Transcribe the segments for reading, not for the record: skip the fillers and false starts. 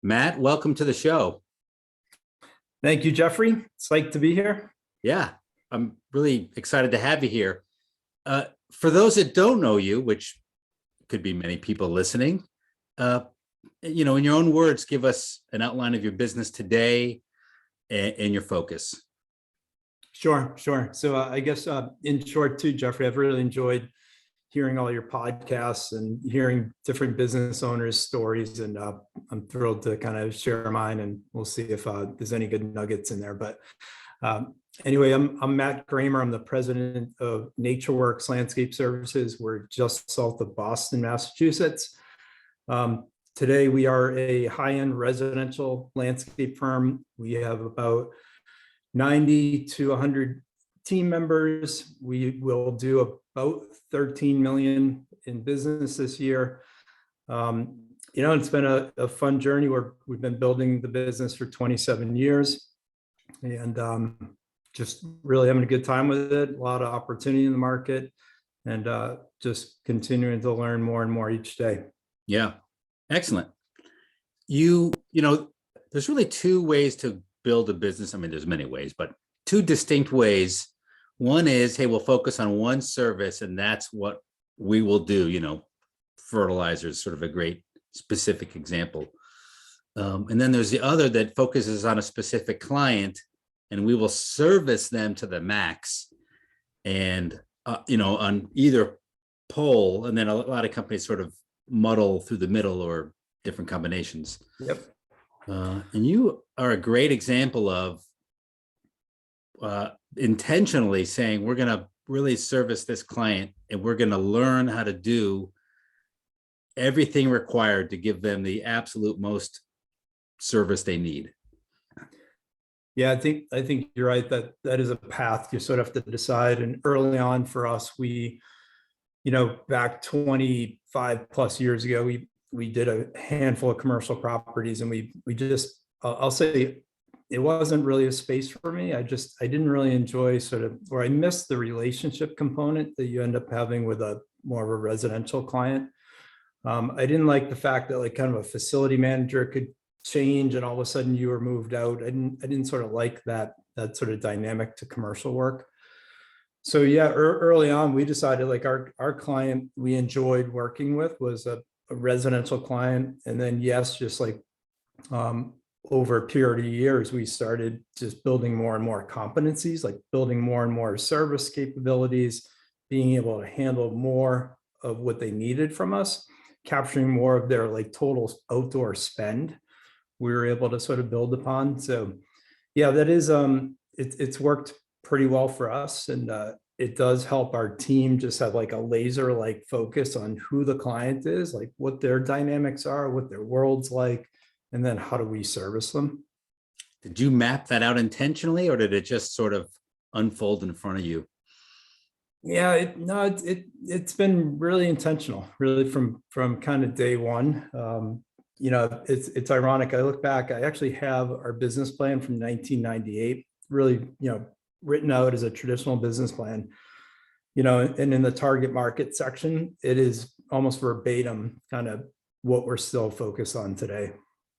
Matt, welcome to the show. Thank you, Jeffrey. It's like to be here. Yeah, I'm really excited to have you here. For those that don't know you, which could be many people listening, in your own words, give us an outline of your business today and your focus. Sure. So I guess in short too, Jeffrey, I've really enjoyed hearing all your podcasts and hearing different business owners' stories. And I'm thrilled to kind of share mine, and we'll see if there's any good nuggets in there. But anyway, I'm Matt Kramer. I'm the president of NatureWorks Landscape Services. We're just south of Boston, Massachusetts. Today, we are a high-end residential landscape firm. We have about 90 to 100 team members. We will do about 13 million in business this year. It's been a fun journey where we've been building the business for 27 years and just really having a good time with it. A lot of opportunity in the market and just continuing to learn more and more each day. Yeah, excellent. There's really two ways to build a business. I mean, there's many ways, but two distinct ways. One is, hey, we'll focus on one service and that's what we will do. Fertilizer is sort of a great specific example. And then there's the other that focuses on a specific client and we will service them to the max and, on either pole. And then a lot of companies sort of muddle through the middle or different combinations. Yep. And you are a great example of intentionally saying, we're going to really service this client and we're going to learn how to do everything required to give them the absolute most service they need. Yeah, I think you're right that is a path you sort of have to decide. And early on for us, we, back 25 plus years ago, we did a handful of commercial properties and we just, I'll say it wasn't really a space for me. I didn't really enjoy I missed the relationship component that you end up having with a more of a residential client. I didn't like the fact that kind of a facility manager could change and all of a sudden you were moved out. I didn't sort of like that sort of dynamic to commercial work. So yeah, early on, we decided our client we enjoyed working with was a residential client. And then yes, just over a period of years, we started just building more and more competencies, building more and more service capabilities, being able to handle more of what they needed from us, capturing more of their total outdoor spend. We were able to sort of build upon. So yeah, that is, it's worked pretty well for us. And it does help our team just have a laser focus on who the client is, what their dynamics are, what their world's like, and then how do we service them? Did you map that out intentionally or did it just sort of unfold in front of you? Yeah, it's been really intentional, really from kind of day one. It's ironic. I look back, I actually have our business plan from 1998, really, written out as a traditional business plan, and in the target market section, it is almost verbatim kind of what we're still focused on today.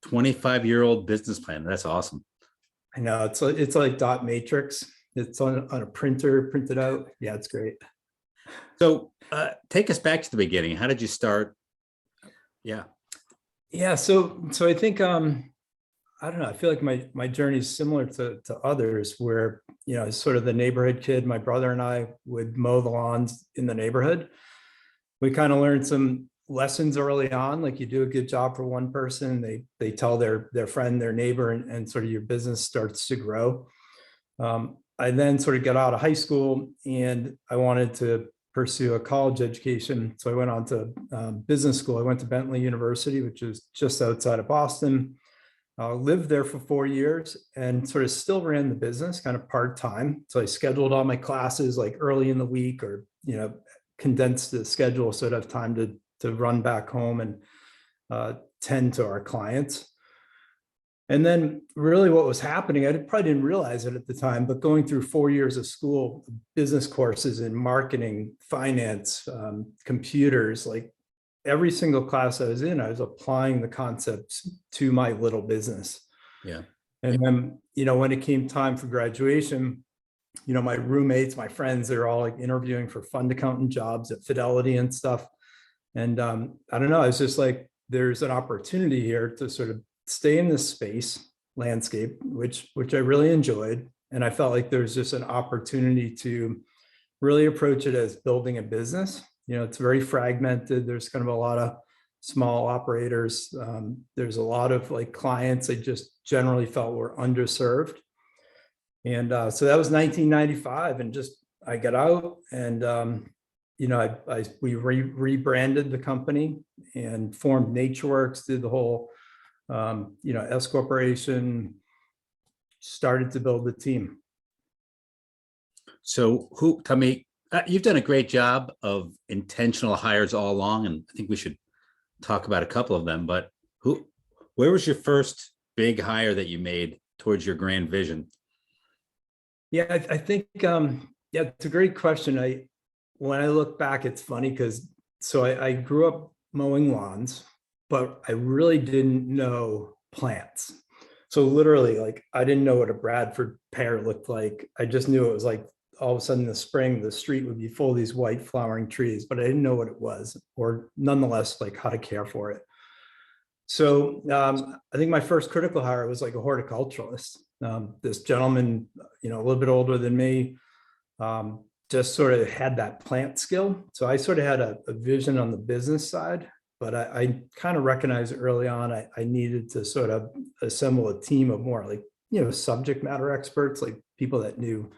25-year-old business plan. That's awesome. I know it's like dot matrix. It's on a printer, printed out. Yeah, it's great. So take us back to the beginning. How did you start? Yeah. So I think I don't know. I feel like my journey is similar to others where, sort of the neighborhood kid, my brother and I would mow the lawns in the neighborhood. We kind of learned some lessons early on, you do a good job for one person, they tell their friend, their neighbor, and sort of your business starts to grow. I then sort of got out of high school and I wanted to pursue a college education. So I went on to business school. I went to Bentley University, which is just outside of Boston. Lived there for 4 years and sort of still ran the business kind of part-time. So I scheduled all my classes early in the week or, condensed the schedule so I'd have time to run back home and tend to our clients. And then really what was happening, I probably didn't realize it at the time, but going through 4 years of school, business courses in marketing, finance, computers, every single class I was in, I was applying the concepts to my little business. Yeah. And then, when it came time for graduation, my roommates, my friends, they're all like interviewing for fund accountant jobs at Fidelity and stuff. And I don't know, it's just like, there's an opportunity here to sort of stay in this space landscape, which I really enjoyed. And I felt like there's just an opportunity to really approach it as building a business. It's very fragmented. There's kind of a lot of small operators. There's a lot of like clients I just generally felt were underserved. And so that was 1995, and just I got out, and we rebranded the company and formed NatureWorks, did the whole S corporation, started to build the team. So tell me, you've done a great job of intentional hires all along, and I think we should talk about a couple of them, but where was your first big hire that you made towards your grand vision? Yeah, I think, it's a great question. When I look back, it's funny because I grew up mowing lawns, but I really didn't know plants. So literally, like, I didn't know what a Bradford pear looked like. I just knew it was like all of a sudden in the spring, the street would be full of these white flowering trees, but I didn't know what it was, or nonetheless, like how to care for it. So I think my first critical hire was like a horticulturalist. This gentleman, a little bit older than me, just sort of had that plant skill. So I sort of had a vision on the business side, but I kind of recognized early on I needed to sort of assemble a team of more like, subject matter experts, like people that knew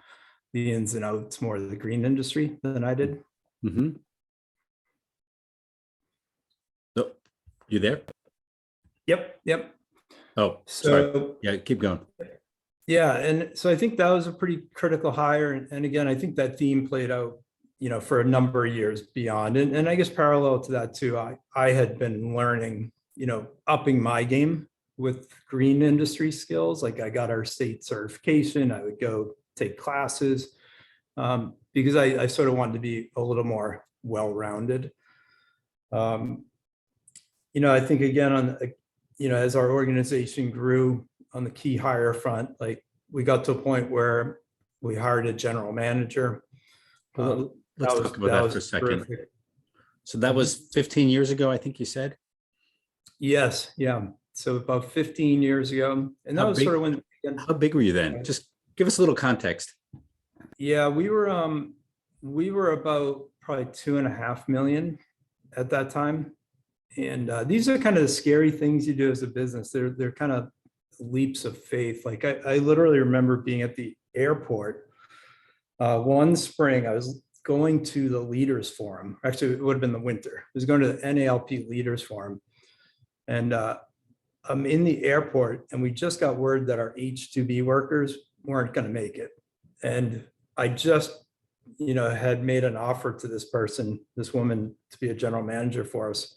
the ins and outs more of the green industry than I did. Mm-hmm. So, you there? Yep. Oh, So sorry. Yeah, keep going. yeah, and so I think that was a pretty critical hire. And again, I think that theme played out, for a number of years beyond. And I guess parallel to that too, I had been learning, upping my game with green industry skills. Like, I got our state certification. I would go take classes because I sort of wanted to be a little more well-rounded. I think again as our organization grew on the key hire front, like, we got to a point where we hired a general manager. Let's talk about that for a second. Terrific. So that was 15 years ago, I think you said? Yes. Yeah. So about 15 years ago. And that was sort of when. How big were you then? Just give us a little context. Yeah, we were about probably 2.5 million at that time. And these are kind of the scary things you do as a business. They're kind of leaps of faith. Like, I literally remember being at the airport one spring. I was going to the leaders forum. Actually, it would have been the winter. I was going to the NALP leaders forum. And I'm in the airport, and we just got word that our H-2B workers weren't going to make it. And I just, had made an offer to this person, this woman, to be a general manager for us.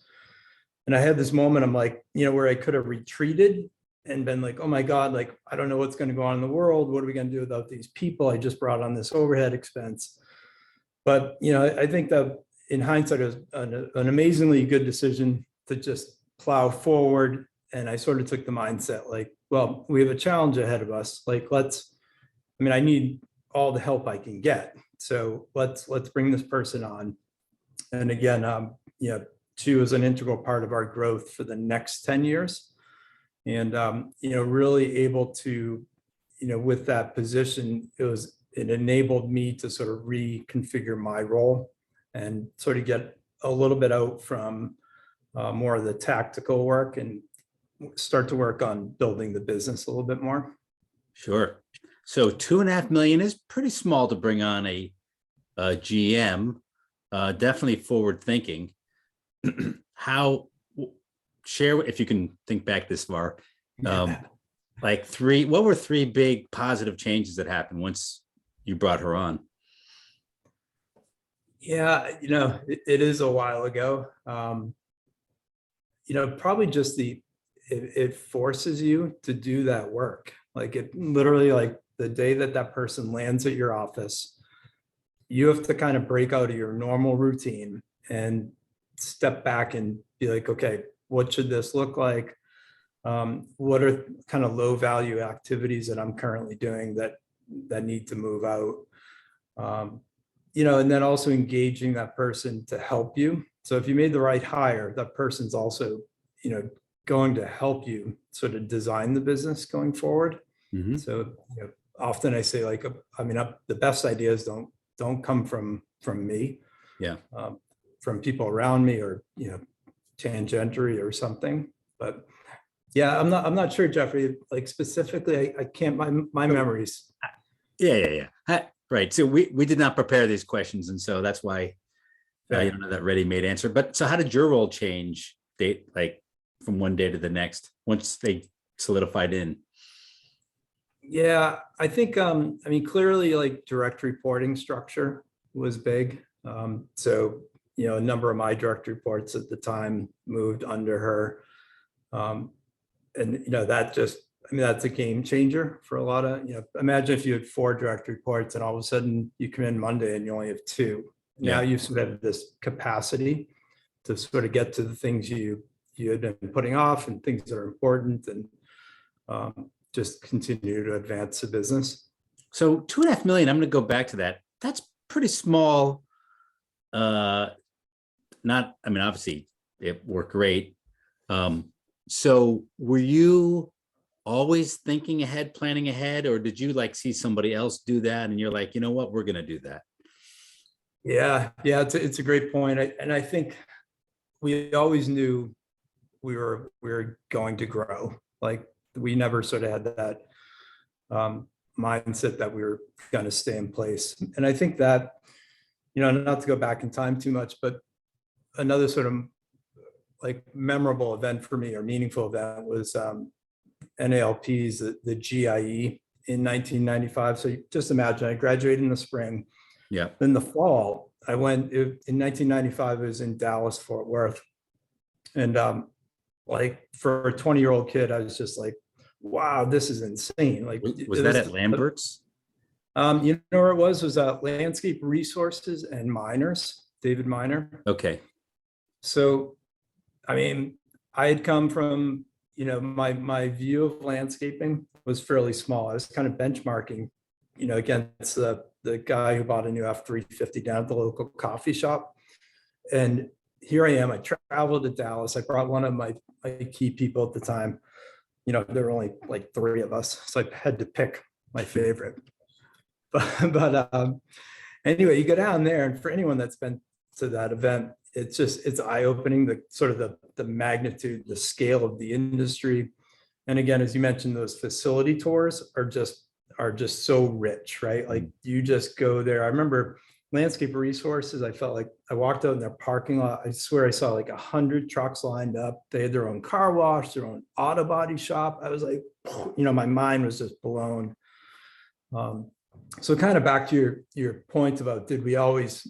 And I had this moment, I'm like, where I could have retreated and been like, oh my God, like, I don't know what's going to go on in the world. What are we going to do without these people? I just brought on this overhead expense. But, I think that in hindsight, it was an amazingly good decision to just plow forward. And I sort of took the mindset like, well, we have a challenge ahead of us. Like, I need all the help I can get. So let's bring this person on. And again, she was an integral part of our growth for the next 10 years. And, really able to, with that position, it enabled me to sort of reconfigure my role and sort of get a little bit out from more of the tactical work and start to work on building the business a little bit more. Sure. So 2.5 million is pretty small to bring on a GM, definitely forward thinking. Share, if you can think back this far, what were 3 big positive changes that happened once you brought her on? Yeah, it is a while ago. Probably just it forces you to do that work. Like, it literally, like, the day that person lands at your office, you have to kind of break out of your normal routine and step back and be like, okay, what should this look like? What are kind of low value activities that I'm currently doing that need to move out? And then also engaging that person to help you. So if you made the right hire, that person's also, going to help you sort of design the business going forward. Mhm. So, often I say like, the best ideas don't come from me, Yeah. from people around me or, tangentially or something. But yeah, I'm not sure, Jeffrey, like specifically, I can't, my memories. Yeah. Right. So we did not prepare these questions, and so that's why you don't know that ready-made answer. But so how did your role change like from one day to the next once they solidified in? Yeah, I think, clearly like direct reporting structure was big. So, a number of my direct reports at the time moved under her. And, that's a game changer for a lot of, imagine if you had 4 direct reports and all of a sudden you come in Monday and you only have 2. Now you sort of have this capacity to sort of get to the things you had been putting off and things that are important, and just continue to advance the business. So 2.5 million, I'm going to go back to that. That's pretty small. Obviously it worked great. So were you always thinking ahead, planning ahead, or did you like see somebody else do that and you're like, you know what, we're going to do that? Yeah, it's a great point. I think we always knew we were going to grow. Like we never sort of had that mindset that we were going to stay in place. And I think that, not to go back in time too much, but another sort of like memorable event for me or meaningful event was NALP's, the GIE in 1995. So just imagine I graduated in the spring. Yeah. Then the fall, I went in 1995, it was in Dallas, Fort Worth. And like for a 20-year-old kid, I was just like, wow, this is insane. Like, was that at Lambert's? Where it was Landscape Resources and Miners, David Miner. Okay. So, I had come from, my view of landscaping was fairly small. I was kind of benchmarking, against the guy who bought a new F-350 down at the local coffee shop. And here I am, I traveled to Dallas. I brought one of my key people at the time. There were only like 3 of us, so I had to pick my favorite. But anyway, you go down there, and for anyone that's been to that event, it's eye-opening, the sort of the magnitude, the scale of the industry. And again, as you mentioned, those facility tours are just so rich, right? Like you just go there. I remember Landscape Resources, I felt like I walked out in their parking lot. I swear I saw like 100 trucks lined up. They had their own car wash, their own auto body shop. I was like, my mind was just blown. So kind of back to your point about, did we always,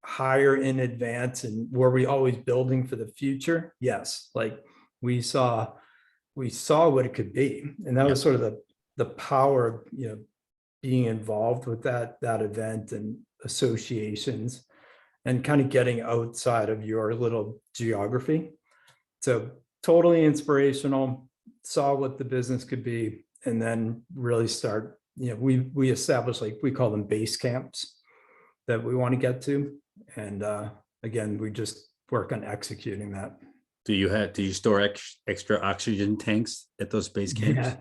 hire in advance, and were we always building for the future? Yes. Like we saw what it could be. And that was sort of the power of, being involved with that event and associations and kind of getting outside of your little geography. So totally inspirational, saw what the business could be, and then really start, we established, like we call them base camps that we want to get to. And again, we just work on executing that. Do you store extra oxygen tanks at those base camps? Yeah.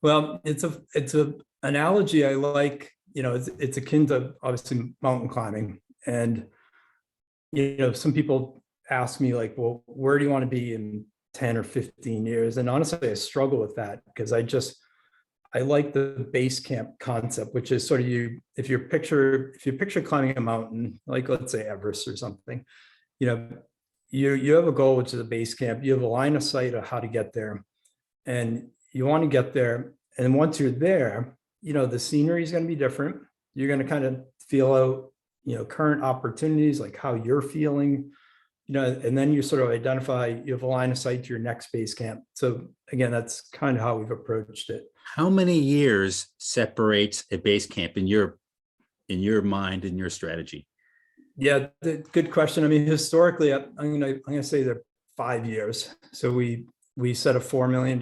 Well, it's a analogy I like, it's akin to obviously mountain climbing. And, some people ask me like, well, where do you want to be in 10 or 15 years? And honestly, I struggle with that because I like the base camp concept, which is sort of if you picture climbing a mountain, like let's say Everest or something, you have a goal, which is a base camp. You have a line of sight of how to get there, and you want to get there. And once you're there, the scenery is going to be different. You're going to kind of feel out, current opportunities, like how you're feeling, and then you sort of identify, you have a line of sight to your next base camp. So again, that's kind of how we've approached it. How many years separates a base camp in your mind, in your strategy? Yeah, good question. I mean, historically, I'm gonna say they're 5 years. So we set a $4 million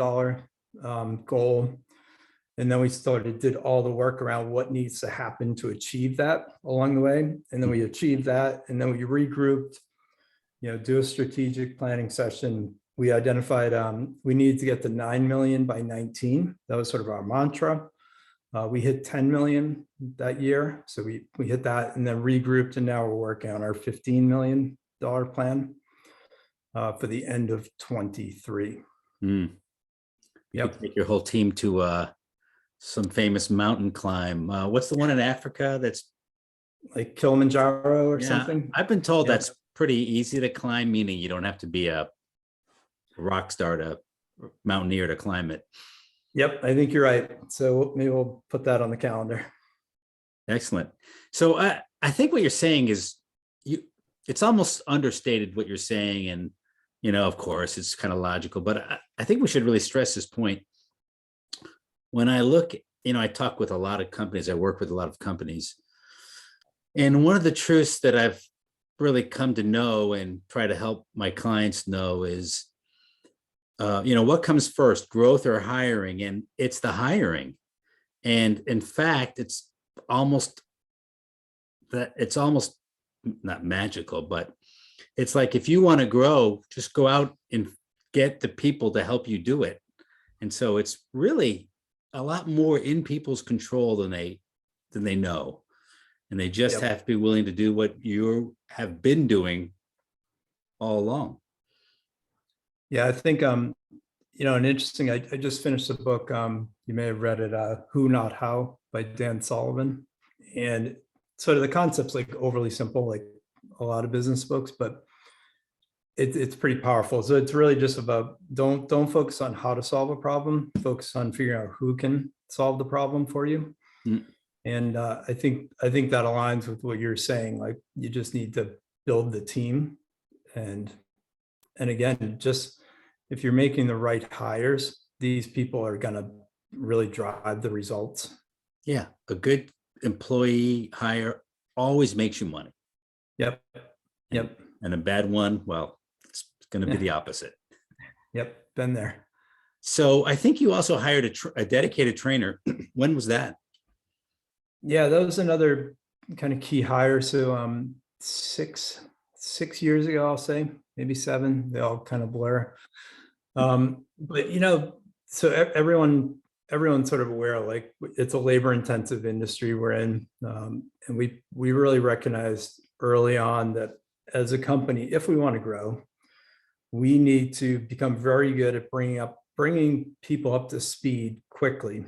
goal, and then we did all the work around what needs to happen to achieve that along the way, and then we achieved that, and then we regrouped. Do a strategic planning session. We identified we needed to get to 9 million by 19. That was sort of our mantra. We hit 10 million that year. So we hit that and then regrouped, and now we're working on our $15 million plan for the end of 23. You Yep. could take your whole team to some famous mountain climb. What's the one in Africa that's Like Kilimanjaro or something? I've been told Yeah. that's pretty easy to climb, meaning you don't have to be a rock star to mountaineer to climb it. Yep, I think you're right. So maybe we'll put that on the calendar. Excellent. So I think what you're saying is it's almost understated what you're saying. And, of course, it's kind of logical, but I think we should really stress this point. When I look, I talk with a lot of companies, I work with a lot of companies. And one of the truths that I've really come to know and try to help my clients know is, what comes first, growth or hiring? And it's the hiring. And in fact, it's almost not magical, but it's like, if you want to grow, just go out and get the people to help you do it. And so it's really a lot more in people's control than they know. And they just have to be willing to do what you have been doing all along. Yeah, I think an interesting. I just finished a book. You may have read it, "Who Not How" by Dan Sullivan, and sort of the concept's like overly simple, like a lot of business books, but it's pretty powerful. So it's really just about don't focus on how to solve a problem, focus on figuring out who can solve the problem for you. Mm. And I think that aligns with what you're saying. Like, you just need to build the team, and again, just if you're making the right hires, these people are going to really drive the results. Yeah, a good employee hire always makes you money. Yep. And a bad one, well, it's going to be the opposite. Yep, been there. So I think you also hired a dedicated trainer. When was that? Yeah, that was another kind of key hire. So 6 years ago, I'll say, maybe 7. They all kind of blur. But so everyone's sort of aware, like, it's a labor intensive industry we're in. And we really recognized early on that as a company, if we want to grow, we need to become very good at bringing people up to speed quickly,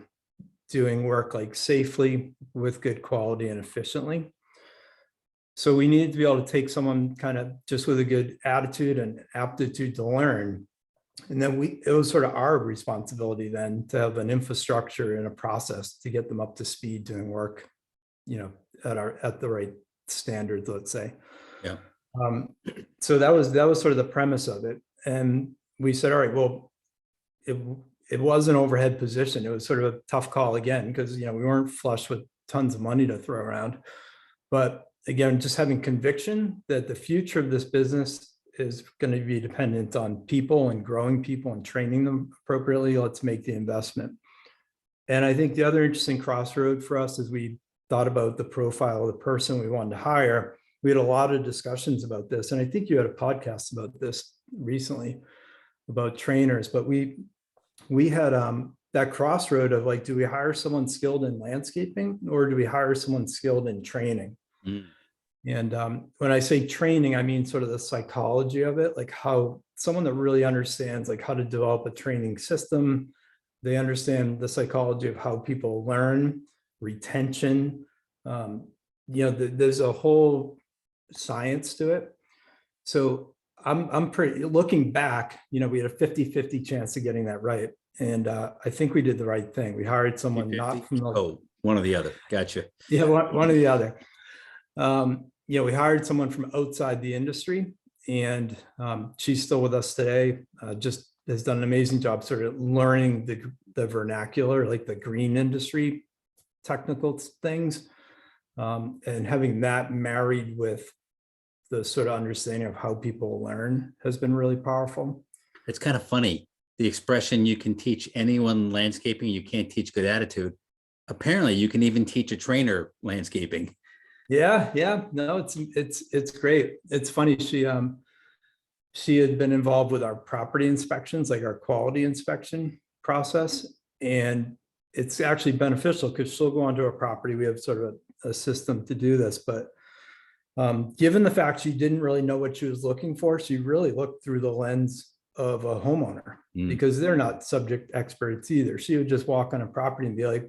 doing work like safely, with good quality, and efficiently. So we needed to be able to take someone kind of just with a good attitude and aptitude to learn. And then it was sort of our responsibility then to have an infrastructure and a process to get them up to speed doing work, at the right standards, let's say. Yeah. So that was sort of the premise of it. And we said, all right, well, it was an overhead position. It was sort of a tough call again, because, we weren't flush with tons of money to throw around. But again, just having conviction that the future of this business is going to be dependent on people and growing people and training them appropriately. Let's make the investment. And I think the other interesting crossroad for us, as we thought about the profile of the person we wanted to hire, we had a lot of discussions about this. And I think you had a podcast about this recently, about trainers, but we had that crossroad of, like, do we hire someone skilled in landscaping, or do we hire someone skilled in training? Mm. And when I say training, I mean sort of the psychology of it, like how someone that really understands like how to develop a training system. They understand the psychology of how people learn, retention. There's a whole science to it. So I'm pretty, looking back, we had a 50-50 chance of getting that right. And I think we did the right thing. We hired someone 50? not from one or the other. Gotcha. Yeah, one or the other. We hired someone from outside the industry, and she's still with us today. Just has done an amazing job sort of learning the vernacular, like the green industry technical things, and having that married with the sort of understanding of how people learn has been really powerful. It's kind of funny. The expression, you can teach anyone landscaping, you can't teach good attitude. Apparently you can even teach a trainer landscaping. Yeah, no, it's great. It's funny. She had been involved with our property inspections, like our quality inspection process. And it's actually beneficial because she'll go onto a property. We have sort of a system to do this, but given the fact she didn't really know what she was looking for, she really looked through the lens of a homeowner because they're not subject experts either. She would just walk on a property and be like,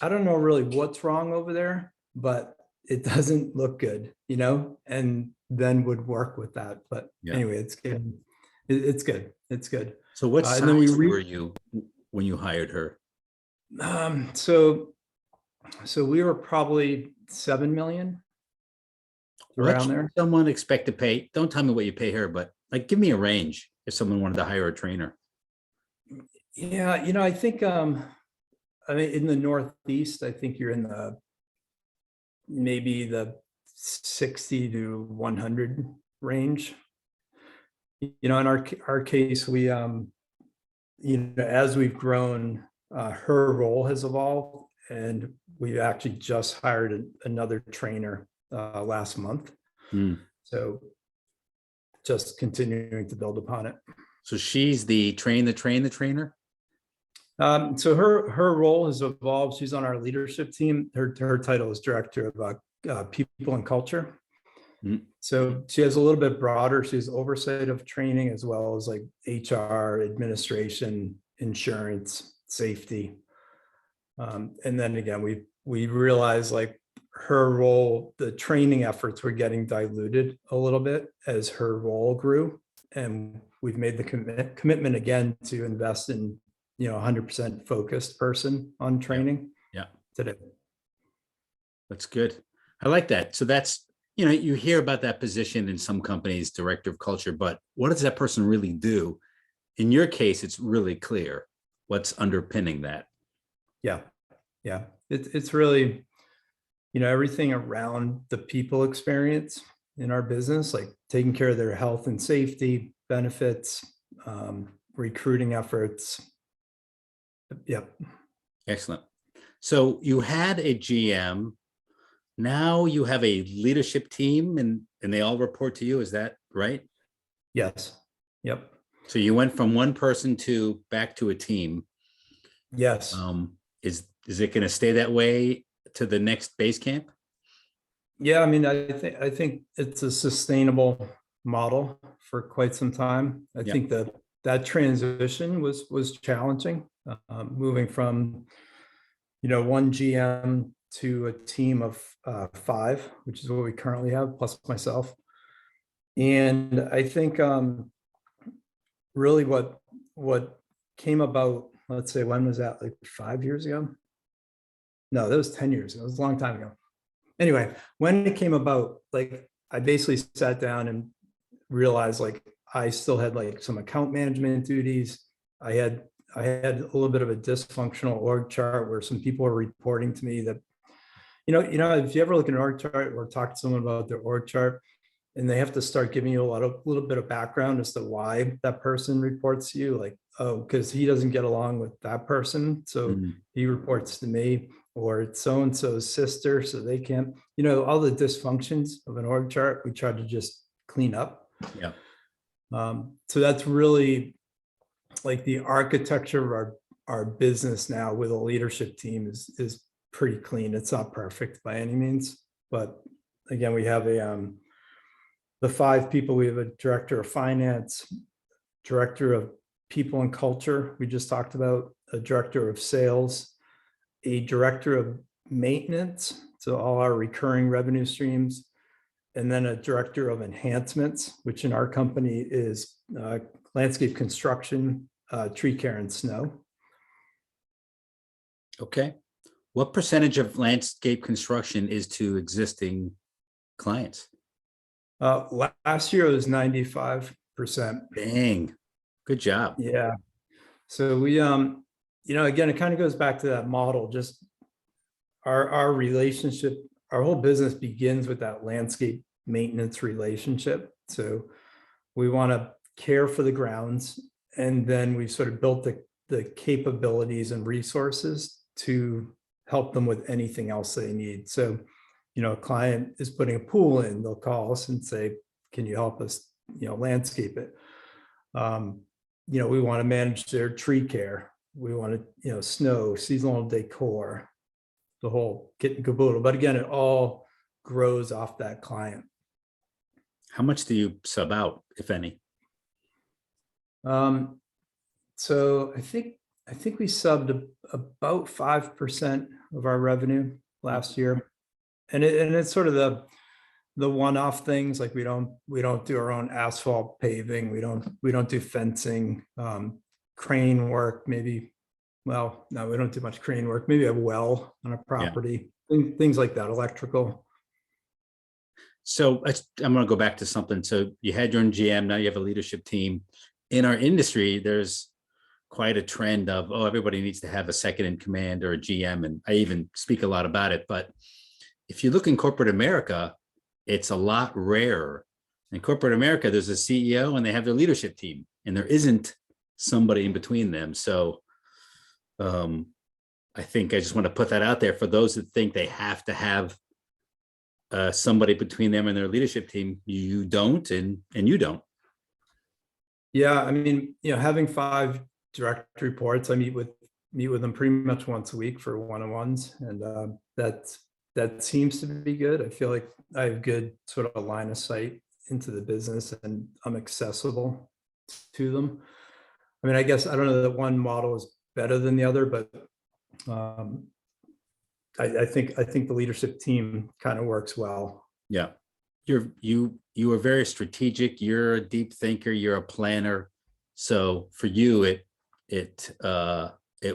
I don't know really what's wrong over there, but it doesn't look good, and then would work with that. But anyway, it's good. It's good. It's good. So what and size then were you when you hired her? So we were probably 7 million What around should there. someone expect to pay? Don't tell me what you pay her, but like, give me a range if someone wanted to hire a trainer. Yeah, I think I mean in the Northeast, I think you're in the maybe the 60 to 100 range. In our case, we as we've grown, her role has evolved, and we actually just hired another trainer last month. So just continuing to build upon it. So she's the trainer. So her role has evolved. She's on our leadership team. Her title is director of people and culture. So she has a little bit broader. She's oversight of training as well as like HR, administration, insurance, safety. And then again, we realized like her role, the training efforts were getting diluted a little bit as her role grew. And we've made the commitment again to invest in 100% focused person on training. Yeah. Today. That's good. I like that. So that's, you hear about that position in some companies, director of culture, but what does that person really do? In your case, it's really clear what's underpinning that. Yeah. It's really, everything around the people experience in our business, like taking care of their health and safety, benefits, recruiting efforts. Yep. Excellent. So you had a GM. Now you have a leadership team and they all report to you. Is that right? Yes. Yep. So you went from one person back to a team. Yes. Is it going to stay that way to the next base camp? Yeah. I mean, I think it's a sustainable model for quite some time. I think that transition was challenging, moving from, one GM to a team of 5, which is what we currently have, plus myself. And I think really what came about, let's say, when was that? Like 5 years ago? No, that was 10 years ago. It was a long time ago. Anyway, when it came about, like I basically sat down and realized like I still had like some account management duties. I had a little bit of a dysfunctional org chart where some people were reporting to me that, if you ever look at an org chart or talk to someone about their org chart and they have to start giving you a little bit of background as to why that person reports to you, like, oh, because he doesn't get along with that person, so he reports to me, or it's so-and-so's sister, so they can't, all the dysfunctions of an org chart, we try to just clean up. Yeah. So that's really like the architecture of our business now with a leadership team is pretty clean. It's not perfect by any means, but again, we have the 5 people. We have a director of finance, director of people and culture, we just talked about, a director of sales, a director of maintenance, so all our recurring revenue streams, and then a director of enhancements, which in our company is landscape construction, tree care, and snow. Okay. What percentage of landscape construction is to existing clients? Last year it was 95%. Dang, good job. Yeah. So we, again, it kind of goes back to that model, just our relationship, our whole business begins with that landscape maintenance relationship. So we want to care for the grounds, and then we sort of built the capabilities and resources to help them with anything else they need. So, a client is putting a pool in, they'll call us and say, can you help us, landscape it? We want to manage their tree care. We want to, snow, seasonal decor, the whole kit and caboodle. But again, it all grows off that client. How much do you sub out, if any? So I think we subbed about 5% of our revenue last year, and it's sort of the one-off things, like we don't do our own asphalt paving, we don't do fencing, crane work, maybe. Well, no, we don't do much crane work. Maybe a well on a property, things like that, electrical. So I'm going to go back to something. So you had your own GM, now you have a leadership team. In our industry, there's quite a trend of, everybody needs to have a second in command or a GM. And I even speak a lot about it. But if you look in corporate America, it's a lot rarer. In corporate America, there's a CEO and they have their leadership team, and there isn't somebody in between them. So I think I just want to put that out there for those that think they have to have somebody between them and their leadership team. You don't, and you don't. Yeah, I mean, having 5 direct reports, I meet with them pretty much once a week for one-on-ones, and that seems to be good. I feel like I have good sort of a line of sight into the business, and I'm accessible to them. I mean, I guess I don't know that one model is better than the other, but I think the leadership team kind of works well. Yeah. You are very strategic. You're a deep thinker. You're a planner. So for you, it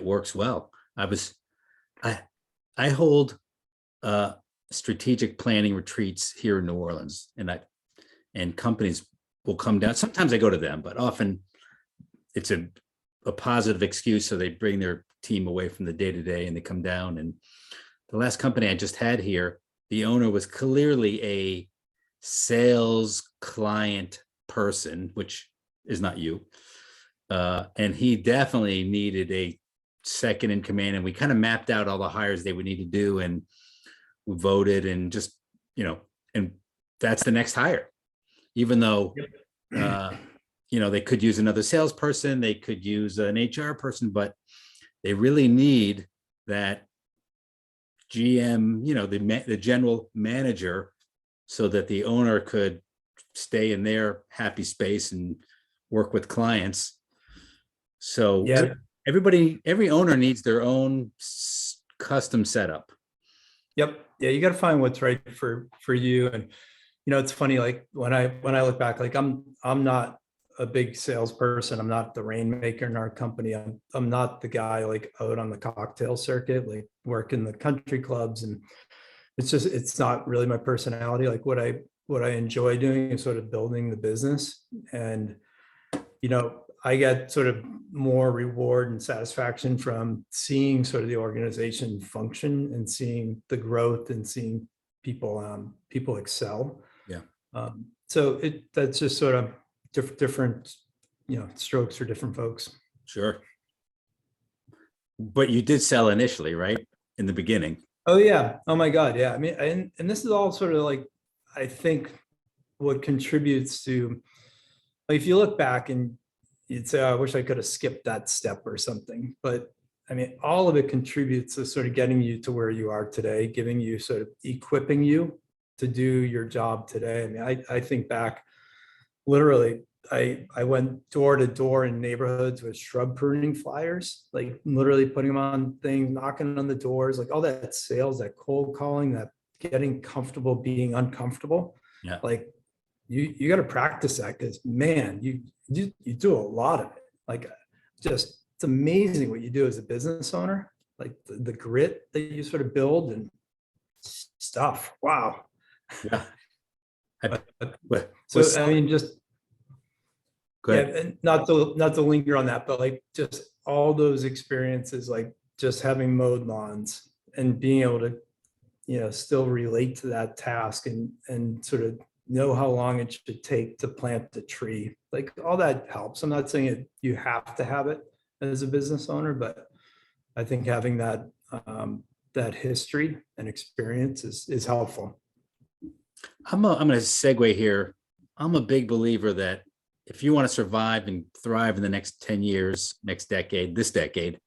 works well. I hold strategic planning retreats here in New Orleans, and companies will come down. Sometimes I go to them, but often it's a positive excuse. So they bring their team away from the day-to-day and they come down. And the last company I just had here, the owner was clearly a sales client person, which is not you. And he definitely needed a second in command. And we kind of mapped out all the hires they would need to do, and we voted, and just, and that's the next hire, even though, they could use another salesperson, they could use an HR person, but they really need that GM, the general manager, so that the owner could stay in their happy space and work with clients. So every owner needs their own custom setup. Yep. Yeah, you got to find what's right for you. And it's funny, like when I look back, like I'm not a big salesperson. I'm not the rainmaker in our company. I'm not the guy like out on the cocktail circuit, like working the country clubs, and it's not really my personality. Like what I enjoy doing is sort of building the business, and I get sort of more reward and satisfaction from seeing sort of the organization function and seeing the growth and seeing people excel. Yeah. So that's just sort of different, strokes for different folks. Sure. But you did sell initially, right? In the beginning. Oh yeah. Oh my God. Yeah. I mean, and this is all sort of like, I think what contributes to, like, if you look back and you'd say, oh, I wish I could have skipped that step or something. But I mean, all of it contributes to sort of getting you to where you are today, giving you sort of equipping you to do your job today. I mean, I think back, literally, I went door to door in neighborhoods with shrub pruning flyers, like literally putting them on things, knocking on the doors, like all that sales, that cold calling, that getting comfortable being uncomfortable. Yeah. Like you got to practice that, because man, you do a lot of it. Like, just, it's amazing what you do as a business owner, like the grit that you sort of build and stuff. Wow. Yeah. So I mean, just good. Yeah, and not to linger on that, but like just all those experiences, like just having mowed lawns and being able to, still relate to that task and sort of know how long it should take to plant the tree. Like all that helps. I'm not saying you have to have it as a business owner, but I think having that history and experience is helpful. I'm going to segue here. I'm a big believer that if you want to survive and thrive in the next 10 years, next decade, this decade,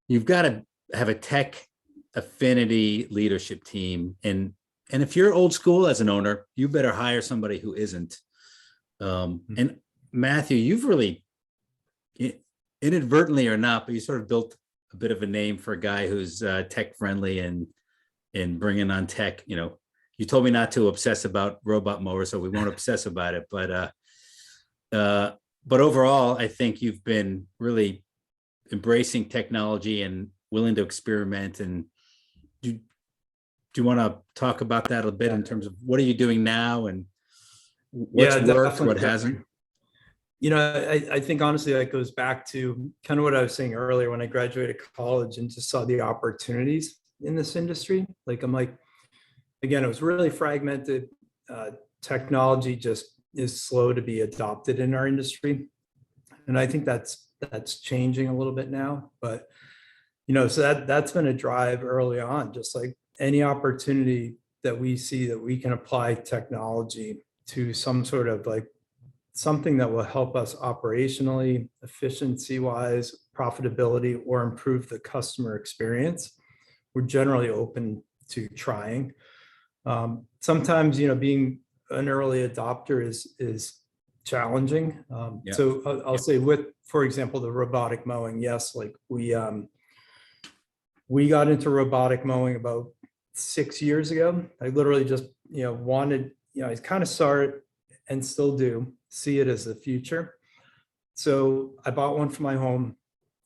you've got to have a tech affinity leadership team. And if you're old school as an owner, you better hire somebody who isn't. And Matthew, you've really, inadvertently or not, but you sort of built a bit of a name for a guy who's tech friendly and bringing on tech. You told me not to obsess about robot mowers, so we won't obsess about it. But overall, I think you've been really embracing technology and willing to experiment. And do you want to talk about that a bit in terms of what are you doing now and what's worked, what hasn't? I think honestly that goes back to kind of what I was saying earlier when I graduated college and just saw the opportunities in this industry. I'm like, again, it was really fragmented. Technology just is slow to be adopted in our industry. And I think that's changing a little bit now. But, so that's been a drive early on, just like any opportunity that we see that we can apply technology to some sort of like something that will help us operationally, efficiency wise, profitability, or improve the customer experience. We're generally open to trying. Sometimes, being an early adopter is challenging. So I'll say for example, the robotic mowing, yes, like we got into robotic mowing about 6 years ago. I literally just, wanted, I kind of saw it and still do see it as the future. So I bought one for my home.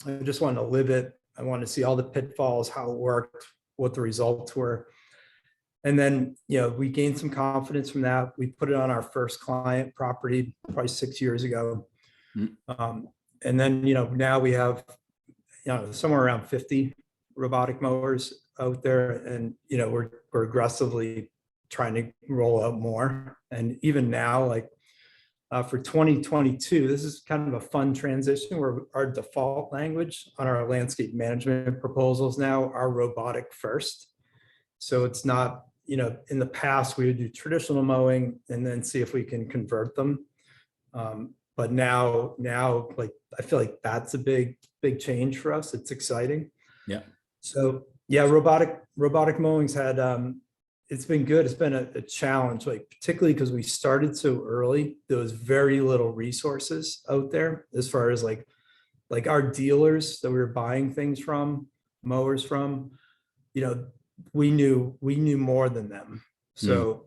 I just wanted to live it. I wanted to see all the pitfalls, how it worked, what the results were. And then, we gained some confidence from that. We put it on our first client property probably 6 years ago. And then, now we have, somewhere around 50 robotic mowers out there. And, we're aggressively trying to roll out more. And even now, like for 2022, this is kind of a fun transition where our default language on our landscape management proposals now are robotic first. So it's not, in the past, we would do traditional mowing and then see if we can convert them. But now, like, I feel like that's a big change for us. It's exciting. Yeah. So yeah, robotic mowing's had, it's been good. It's been a challenge, like particularly because we started so early. There was very little resources out there as far as like our dealers that we were buying things from, mowers from, we knew more than them. So,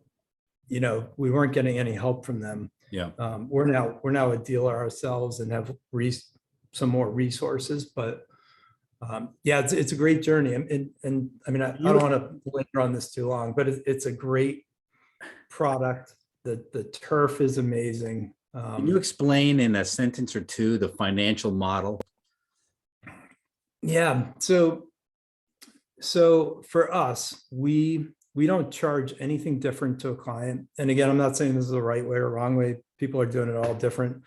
we weren't getting any help from them. Yeah. We're now a dealer ourselves and have some more resources, but it's a great journey. And I mean, I don't want to linger on this too long, but it's a great product. The turf is amazing. Can you explain in a sentence or two the financial model? Yeah. So for us, we don't charge anything different to a client. And again, I'm not saying this is the right way or wrong way. People are doing it all different.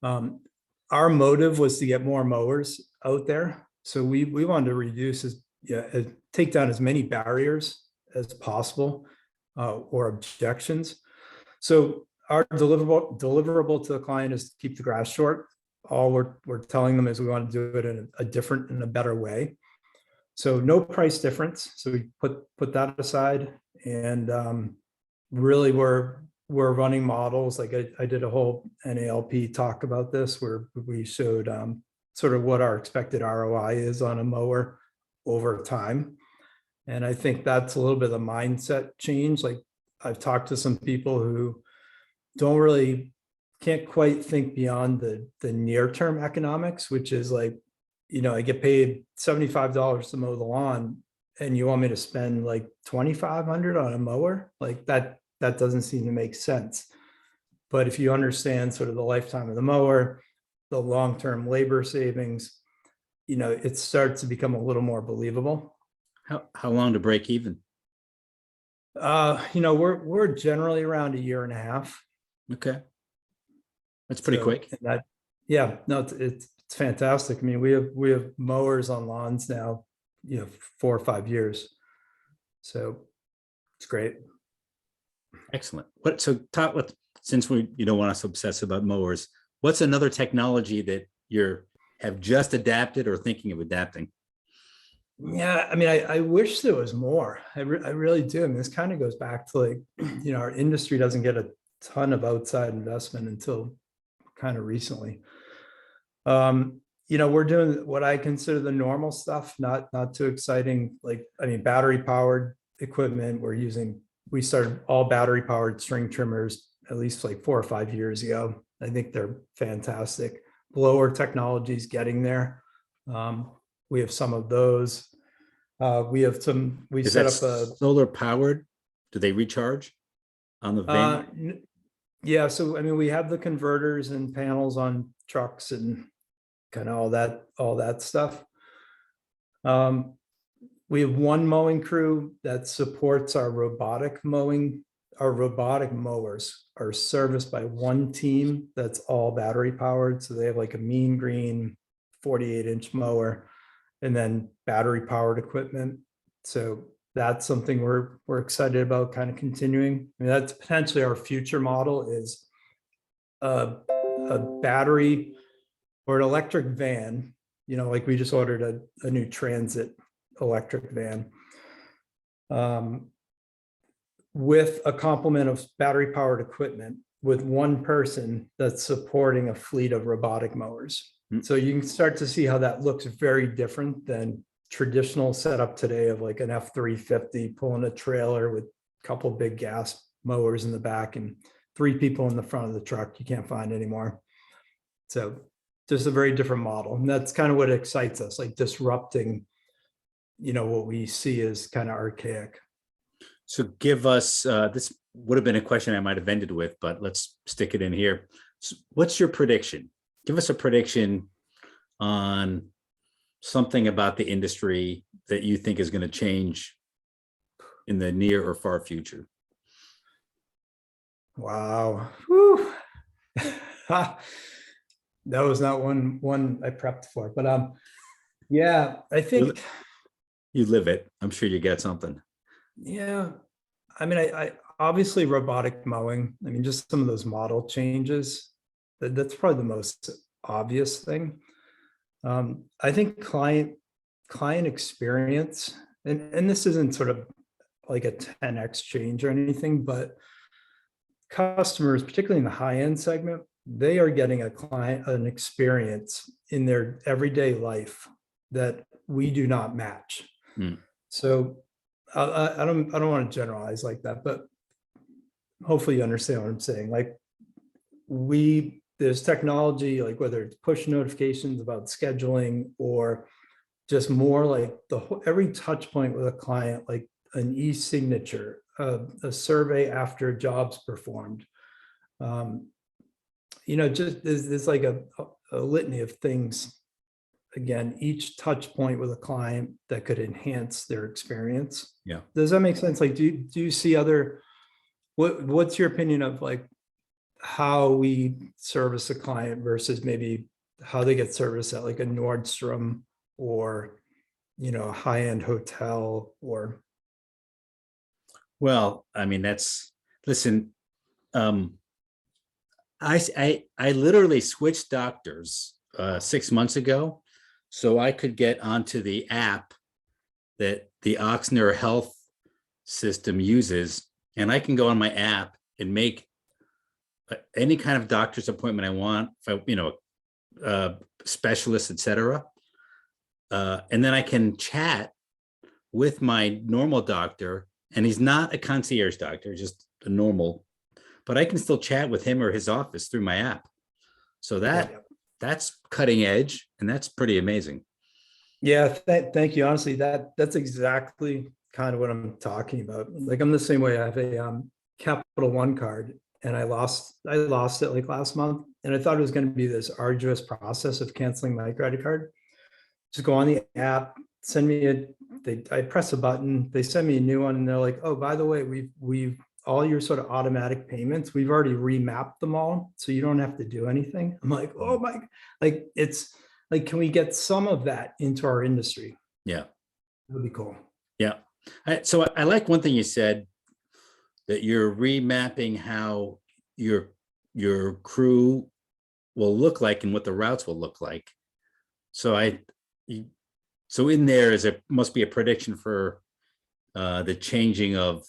Our motive was to get more mowers out there. So we wanted to reduce take down as many barriers as possible or objections. So our deliverable to the client is to keep the grass short. All we're telling them is we want to do it in a different and a better way. So no price difference. So we put that aside, and really we're running models. Like I did a whole NALP talk about this where we showed sort of what our expected ROI is on a mower over time. And I think that's a little bit of a mindset change. Like I've talked to some people who can't quite think beyond the near-term economics, which is like, I get paid $75 to mow the lawn and you want me to spend like $2,500 on a mower? Like that doesn't seem to make sense. But if you understand sort of the lifetime of the mower, the long-term labor savings, it starts to become a little more believable. How long to break even? We're generally around a year and a half. Okay, that's pretty So quick. and that, yeah, no, it's fantastic. I mean, we have mowers on lawns now, 4 or 5 years. So it's great. Excellent. Since you don't want us to obsess about mowers, what's another technology that you're have just adapted or thinking of adapting? Yeah, I mean, I wish there was more. I really do. I mean, this kind of goes back to like, our industry doesn't get a ton of outside investment until kind of recently. We're doing what I consider the normal stuff, not too exciting. Like, I mean, battery powered equipment. We started all battery powered string trimmers at least like 4 or 5 years ago. I think they're fantastic. Blower technology is getting there. We have some of those. We Is set that up a, solar powered? Do they recharge on the van? yeah. So, I mean, we have the converters and panels on trucks and kind of all that stuff. We have one mowing crew that supports our robotic mowing. Our robotic mowers are serviced by one team that's all battery powered. So they have like a mean green 48-inch mower and then battery powered equipment. So that's something we're excited about kind of continuing. I mean, that's potentially our future model is a battery or an electric van, like we just ordered a new transit electric van with a complement of battery powered equipment with one person that's supporting a fleet of robotic mowers. So you can start to see how that looks very different than traditional setup today of like an F-350 pulling a trailer with a couple big gas mowers in the back and 3 people in the front of the truck you can't find anymore. So just a very different model. And that's kind of what excites us, like disrupting, what we see as kind of archaic. So give us, this would have been a question I might have ended with, but let's stick it in here. So what's your prediction? Give us a prediction on something about the industry that you think is going to change in the near or far future. Wow. That was not one I prepped for, but yeah, I think you live it. I'm sure you get something. Yeah, I mean, I obviously robotic mowing. I mean, just some of those model changes. That's probably the most obvious thing. I think client experience, and this isn't sort of like a 10x change or anything, but customers, particularly in the high end segment, they are getting an experience in their everyday life that we do not match. So I don't want to generalize like that, but hopefully you understand what I'm saying. Like there's technology, like whether it's push notifications about scheduling or just more like every touch point with a client, like an e-signature, a survey after jobs performed. Just there's like a litany of things. Again, each touch point with a client that could enhance their experience. Yeah. Does that make sense? Like, do you see what's your opinion of like how we service a client versus maybe how they get service at like a Nordstrom or, a high-end hotel or? Well, I mean, listen, I literally switched doctors 6 months ago so I could get onto the app that the Oxner Health system uses, and I can go on my app and make any kind of doctor's appointment I want, specialist, etc. And then I can chat with my normal doctor, and he's not a concierge doctor, just a normal, but I can still chat with him or his office through my app. So that's cutting edge, and that's pretty amazing. Yeah, thank you. Honestly, that's exactly kind of what I'm talking about. Like I'm the same way. I have a Capital One card, and I lost it like last month, and I thought it was going to be this arduous process of canceling my credit card. Just go on the app, send me I press a button, they send me a new one, and they're like, oh, by the way, we've all your sort of automatic payments, we've already remapped them all, so you don't have to do anything. I'm like, oh my, like, it's like, can we get some of that into our industry? Yeah. That would be cool. Yeah. So I like one thing you said, that you're remapping how your crew will look like and what the routes will look like. So so in there must be a prediction for the changing of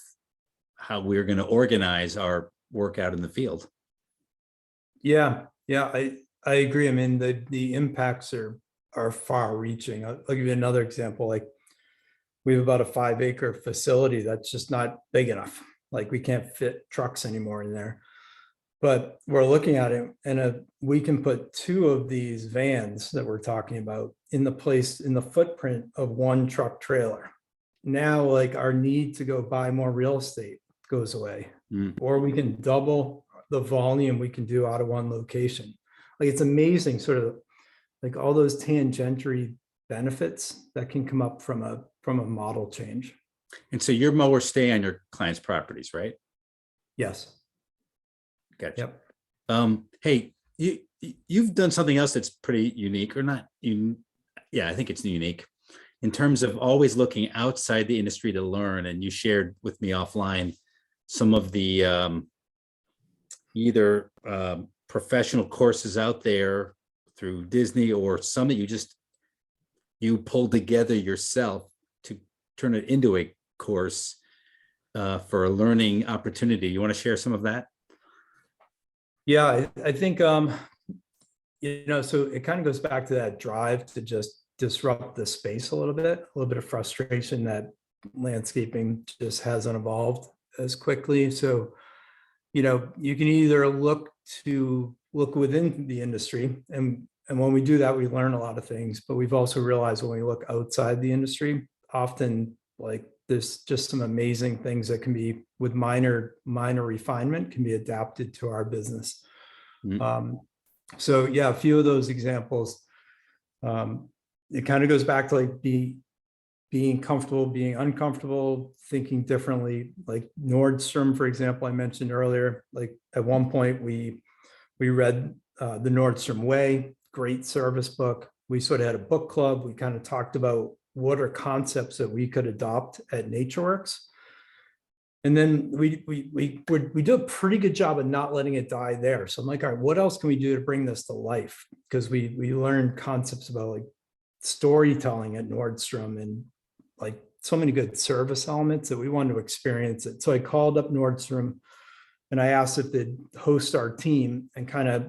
how we're going to organize our work out in the field. Yeah, I agree. I mean, the impacts are far reaching. I'll give you another example. Like, we have about a 5-acre facility that's just not big enough. Like, we can't fit trucks anymore in there. But we're looking at it, and we can put 2 of these vans that we're talking about in the footprint of 1 truck trailer. Now, like, our need to go buy more real estate goes away, or we can double the volume we can do out of 1 location. Like, it's amazing, sort of like all those tangential benefits that can come up from a model change. And so your mowers stay on your clients' properties, right? Yes. Gotcha. Yep. Hey, you've done something else that's pretty unique, or not? Yeah, I think it's unique in terms of always looking outside the industry to learn. And you shared with me offline some of the either professional courses out there through Disney, or some that you pulled together yourself to turn it into a course for a learning opportunity. You want to share some of that? Yeah, I think, so it kind of goes back to that drive to just disrupt the space a little bit of frustration that landscaping just hasn't evolved as quickly. So, you can either look within the industry, and when we do that, we learn a lot of things, but we've also realized when we look outside the industry, often, like, there's just some amazing things that can be, with minor refinement, can be adapted to our business. So yeah, a few of those examples, it kind of goes back to like being comfortable, being uncomfortable, thinking differently. Like Nordstrom, for example, I mentioned earlier, like at one point we read the Nordstrom Way, great service book. We sort of had a book club. We kind of talked about what are concepts that we could adopt at NatureWorks. And then we do a pretty good job of not letting it die there. So I'm like, all right, what else can we do to bring this to life? Because we learned concepts about like storytelling at Nordstrom, and like so many good service elements that we wanted to experience it. So I called up Nordstrom and I asked if they'd host our team and kind of,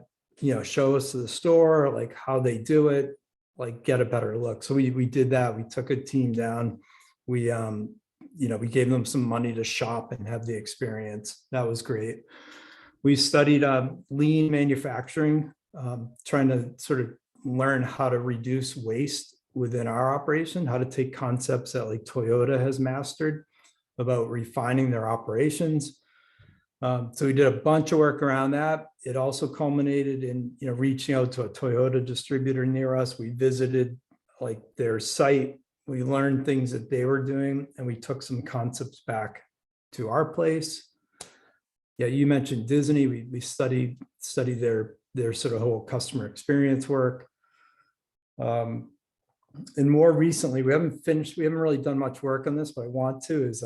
show us the store, like how they do it, like get a better look. So we did that. We took a team down. We gave them some money to shop and have the experience. That was great. We studied lean manufacturing, trying to sort of learn how to reduce waste within our operation, how to take concepts that like Toyota has mastered about refining their operations. So we did a bunch of work around that. It also culminated in, reaching out to a Toyota distributor near us. We visited like their site. We learned things that they were doing, and we took some concepts back to our place. Yeah, you mentioned Disney. We studied their sort of whole customer experience work. And more recently, we haven't really done much work on this, but I want to, is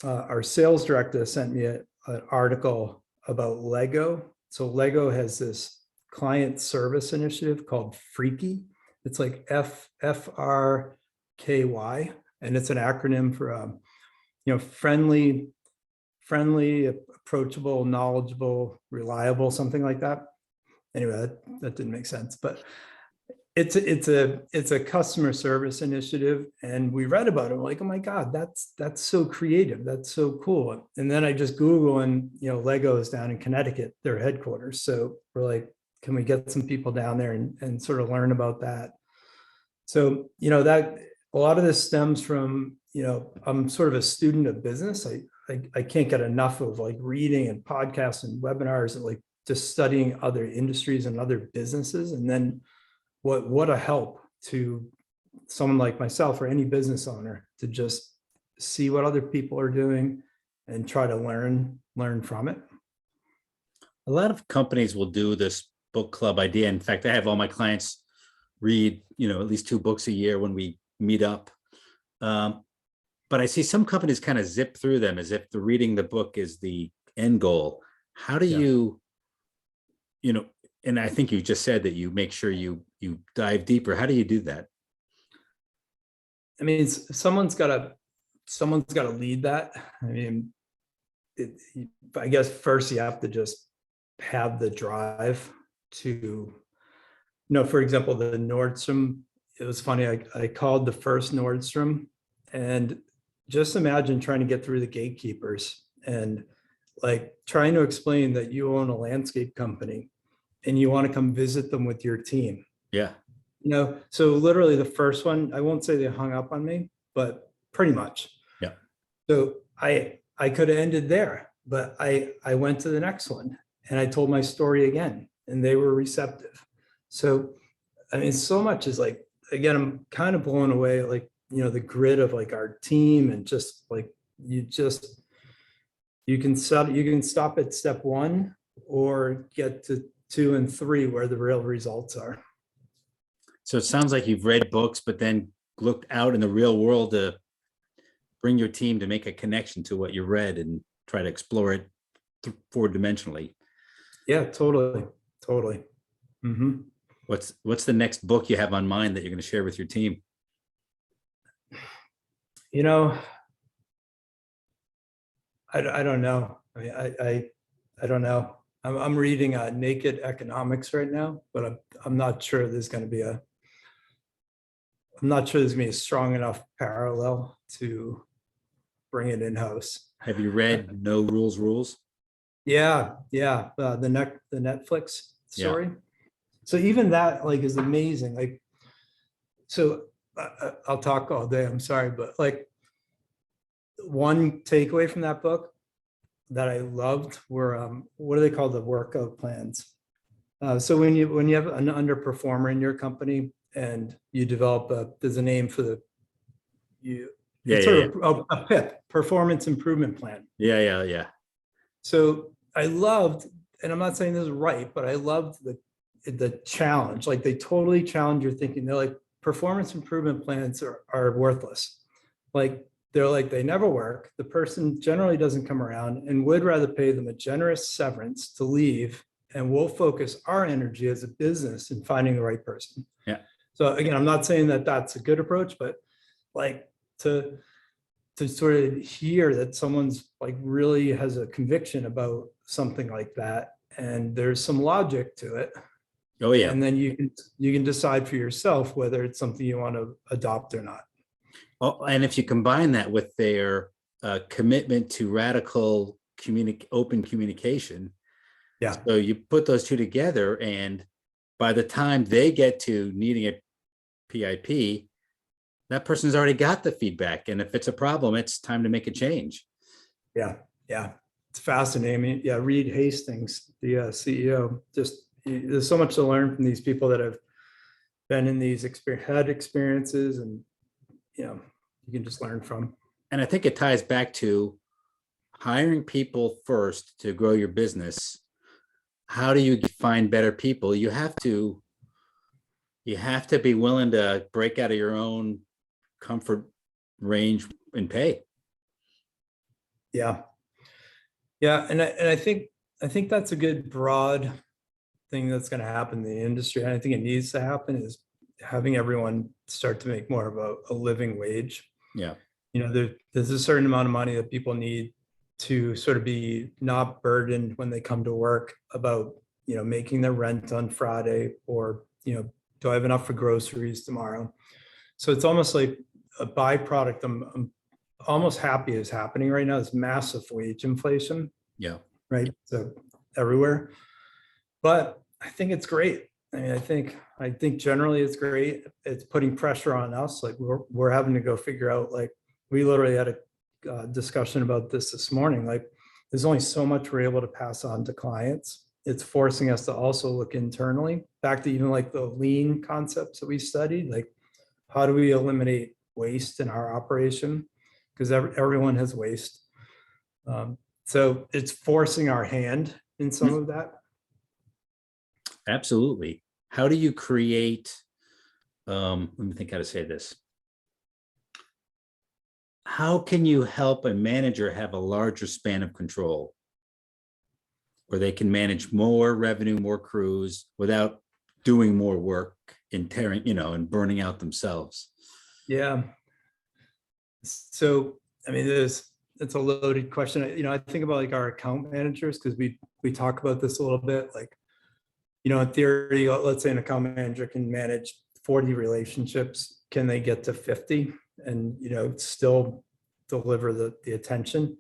our sales director sent me an article about Lego. So Lego has this client service initiative called Freaky. It's like FRKY, and it's an acronym for friendly, approachable, knowledgeable, reliable, something like that. Anyway, that didn't make sense, but it's a customer service initiative, and we read about it. We're like, oh my God, that's so creative, that's so cool. And then I just Google, and Lego is down in Connecticut, their headquarters. So we're like, can we get some people down there and sort of learn about that? So that a lot of this stems from, I'm sort of a student of business. I can't get enough of like reading and podcasts and webinars, and like just studying other industries and other businesses. And then what a help to someone like myself or any business owner to just see what other people are doing and try to learn from it. A lot of companies will do this book club idea. In fact, I have all my clients read, at least 2 books a year when we meet up. But I see some companies kind of zip through them as if the reading the book is the end goal. How do you, and I think you just said that you make sure you dive deeper. How do you do that? I mean, someone's got to lead that. I mean, I guess first you have to just have the drive to, for example, the Nordstrom. It was funny. I called the first Nordstrom, and just imagine trying to get through the gatekeepers and like trying to explain that you own a landscape company and you want to come visit them with your team. Yeah. So literally the first one, I won't say they hung up on me, but pretty much. Yeah. So I could have ended there, but I went to the next one and I told my story again and they were receptive. So, I mean, so much is like, again, I'm kind of blown away, like, the grit of like our team and just like, you can stop at step 1 or get to 2 and 3 where the real results are. So it sounds like you've read books, but then looked out in the real world to bring your team to make a connection to what you read and try to explore it 4-dimensionally. Yeah, totally. Mm-hmm. What's the next book you have on mind that you're going to share with your team? I don't know. I mean, I don't know. I'm reading Naked Economics right now, but I'm not sure there's going to be a strong enough parallel to bring it in-house. Have you read No Rules? Yeah. The Netflix story. Yeah. So even that like is amazing. Like, so I'll talk all day. I'm sorry, but like one takeaway from that book that I loved were what do they call the workout plans? So when you have an underperformer in your company and you develop there's a name for a PIP, performance improvement plan. Yeah. So I loved, and I'm not saying this is right, but I loved the challenge. Like they totally challenge your thinking. They're like, performance improvement plans are worthless. Like they're like, they never work. The person generally doesn't come around and would rather pay them a generous severance to leave. And we'll focus our energy as a business in finding the right person. Yeah. So again, I'm not saying that that's a good approach, but like to sort of hear that someone's like really has a conviction about something like that. And there's some logic to it. Oh yeah. And then you can decide for yourself whether it's something you want to adopt or not. Oh, and if you combine that with their commitment to radical open communication, yeah. So you put those two together, and by the time they get to needing a PIP, that person's already got the feedback. And if it's a problem, it's time to make a change. Yeah. It's fascinating. Yeah, Reed Hastings, the CEO, there's so much to learn from these people that have been in these had experiences, and you can just learn from. And I think it ties back to hiring people first to grow your business. How do you find better people? You have to be willing to break out of your own comfort range and pay. Yeah. And I think that's a good broad thing that's going to happen in the industry. And I think it needs to happen is having everyone start to make more of a living wage. Yeah. There's a certain amount of money that people need to sort of be not burdened when they come to work about, making their rent on Friday, or, do I have enough for groceries tomorrow? So it's almost like a byproduct. I'm almost happy is happening right now is massive wage inflation. Yeah. Right. So everywhere. But I think it's great. I mean, I think generally it's great. It's putting pressure on us. Like we're having to go figure out, like we literally had a discussion about this morning. Like there's only so much we're able to pass on to clients. It's forcing us to also look internally back to even like the lean concepts that we studied. Like how do we eliminate waste in our operation? Because everyone has waste. So it's forcing our hand in some of that. Absolutely. How do you create, let me think how to say this. How can you help a manager have a larger span of control where they can manage more revenue, more crews without doing more work and tearing, and burning out themselves? Yeah. So, I mean, it's a loaded question. I think about like our account managers, because we talk about this a little bit. Like, in theory, let's say an account manager can manage 40 relationships. Can they get to 50 and, still deliver the attention?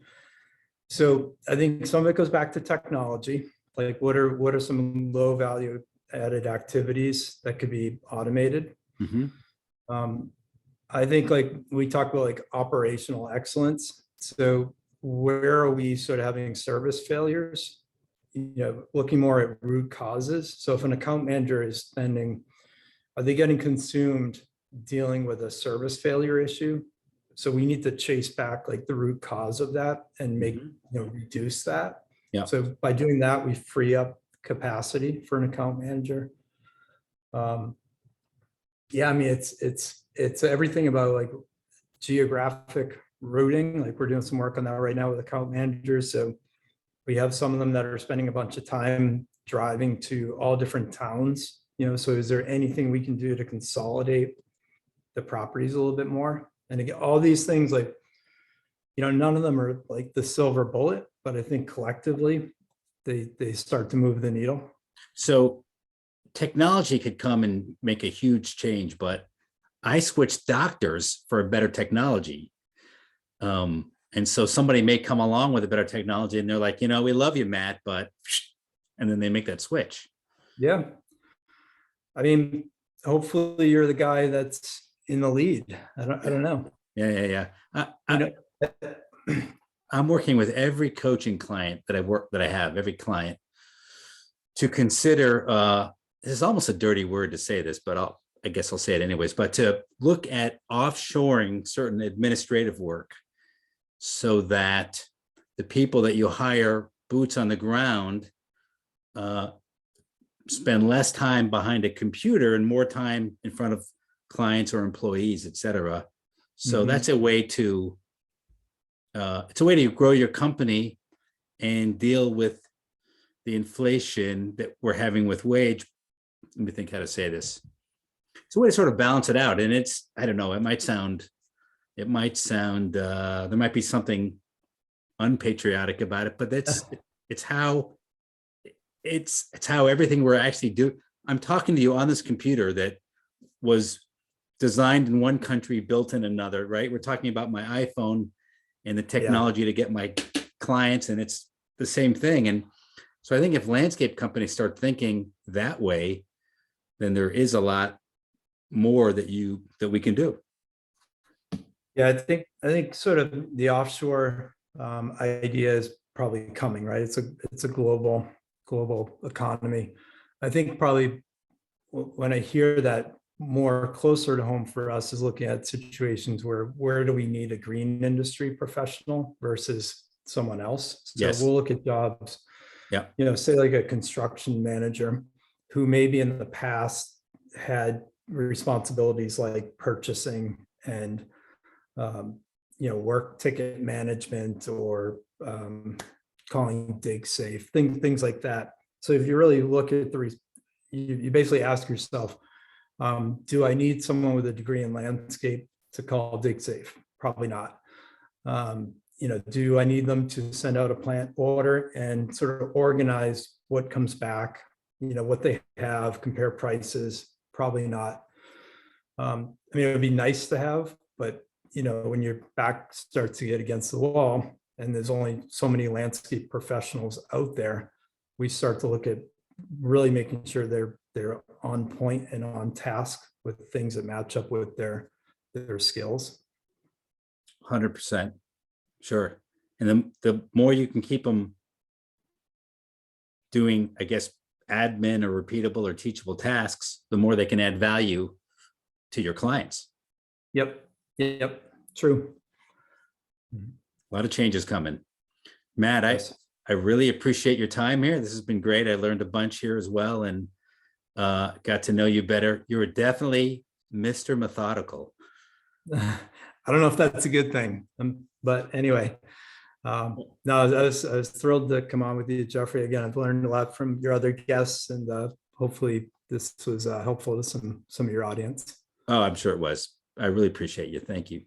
So I think some of it goes back to technology. Like what are some low value added activities that could be automated? Mhm. I think like we talk about like operational excellence. So where are we sort of having service failures? Looking more at root causes. So if an account manager is spending, are they getting consumed dealing with a service failure issue? So we need to chase back like the root cause of that and make, reduce that. Yeah. So by doing that, we free up capacity for an account manager. Yeah, I mean, it's everything about like geographic routing. Like we're doing some work on that right now with account managers. So we have some of them that are spending a bunch of time driving to all different towns. So is there anything we can do to consolidate the properties a little bit more? And again, all these things, like, none of them are like the silver bullet, but I think collectively they start to move the needle. So technology could come and make a huge change, but I switched doctors for a better technology. And so somebody may come along with a better technology and they're like, we love you, Matt, but, and then they make that switch. Yeah. I mean, hopefully you're the guy that's in the lead. I don't know. Yeah. I'm working with every coaching client that I have, every client, to consider, this is almost a dirty word to say this, but I guess I'll say it anyways, but to look at offshoring certain administrative work so that the people that you hire, boots on the ground, spend less time behind a computer and more time in front of clients or employees, et cetera. So that's a way to, it's a way to grow your company and deal with the inflation that we're having with wage. Let me think how to say this. It's a way to sort of balance it out. And I don't know, it might sound, there might be something unpatriotic about it, but it's how everything we're actually doing. I'm talking to you on this computer that was designed in one country, built in another, right? We're talking about my iPhone and the technology to get my clients, and it's the same thing. And so I think if landscape companies start thinking that way, then there is a lot more that we can do. Yeah, I think sort of the offshore idea is probably coming, right? It's a global economy. I think probably when I hear that, more closer to home for us is looking at situations where do we need a green industry professional versus someone else. So Yes. we'll look at jobs, say like a construction manager who maybe in the past had responsibilities like purchasing and work ticket management or calling dig safe, things like that. So if you really look at you basically ask yourself, do I need someone with a degree in landscape to call dig safe? Probably not. Do I need them to send out a plant order and sort of organize what comes back, what they have, compare prices? Probably not. I mean, it would be nice to have, but when your back starts to get against the wall and there's only so many landscape professionals out there, we start to look at really making sure they're on point and on task with things that match up with their skills. 100%. Sure. And the more you can keep them doing, I guess, admin or repeatable or teachable tasks, the more they can add value to your clients. Yep. Yep. True. A lot of changes coming. Matt, Yes. I really appreciate your time here. This has been great. I learned a bunch here as well, and got to know you better. You were definitely Mr. Methodical. I don't know if that's a good thing, but anyway, no, I was thrilled to come on with you, Jeffrey. Again, I've learned a lot from your other guests, and hopefully this was helpful to some of your audience. Oh, I'm sure it was. I really appreciate you. Thank you.